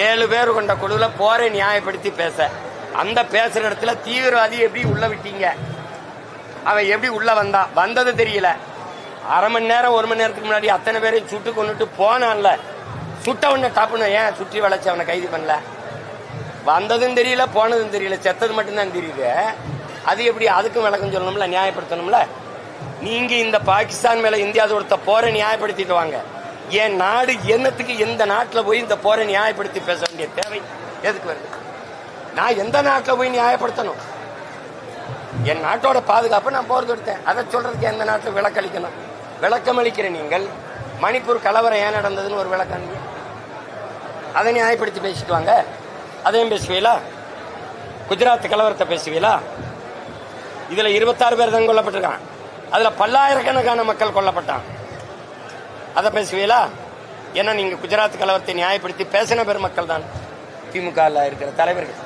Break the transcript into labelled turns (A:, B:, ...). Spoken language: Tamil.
A: 7 பேர் கொண்ட குழுல போரை நியாயப்படுத்தி பேச, அந்த பேசுற இடத்துல தீவிரவாதி எப்படி உள்ள விட்டீங்க, அவன் எப்படி உள்ள வந்தது தெரியல. அரை மணி நேரம் 1 மணி நேரத்துக்கு முன்னாடி அத்தனை பேரையும் சுட்டு கொண்டுட்டு போனான்ல, சுட்டவன டாப்புன்னு ஏன் சுற்றி வளைச்சு அவனை கைது பண்ணல? வந்ததும் தெரியல, போனதும் தெரியல, செத்தது மட்டும்தான் தெரியுது. அது எப்படி? அதுக்கும் விளக்கம் சொல்லணும்ல, நியாயப்படுத்தணும்ல. நீங்க இந்த பாகிஸ்தான் மேல இந்தியா தொடுத்த போரை நியாயப்படுத்திட்டு வாங்க. என் நாடு என்னத்துக்கு எந்த நாட்டில் போய் இந்த போரை நியாயப்படுத்தி பேச வேண்டிய தேவை எதுக்கு வருது? நான் எந்த நாட்டில் போய் நியாயப்படுத்தணும்? என் நாட்டோட பாதுகாப்பு நான் போர் தொடுத்தேன். அதை சொல்றதுக்கு எந்த நாட்டில் விளக்களிக்கணும்? விளக்கம் அளிக்கிற நீங்கள் மணிப்பூர் கலவரம் ஏன் நடந்ததுன்னு ஒரு விளக்கம், அதை நியாயப்படுத்தி பேசிட்டு வாங்க. அதையும் பேசுவீங்களா? குஜராத் கலவரத்தை பேசுவீங்களா? இதுல 26 பேர் தான் கொல்லப்பட்டிருக்கான், அதுல பல்லாயிரக்கணக்கான மக்கள் கொல்லப்பட்டான். அதை பேசுவீங்களா? ஏன்னா நீங்க குஜராத் கலவரத்தை நியாயப்படுத்தி பேசின பெருமக்கள் தான் திமுக இருக்கிற தலைவர்கள்.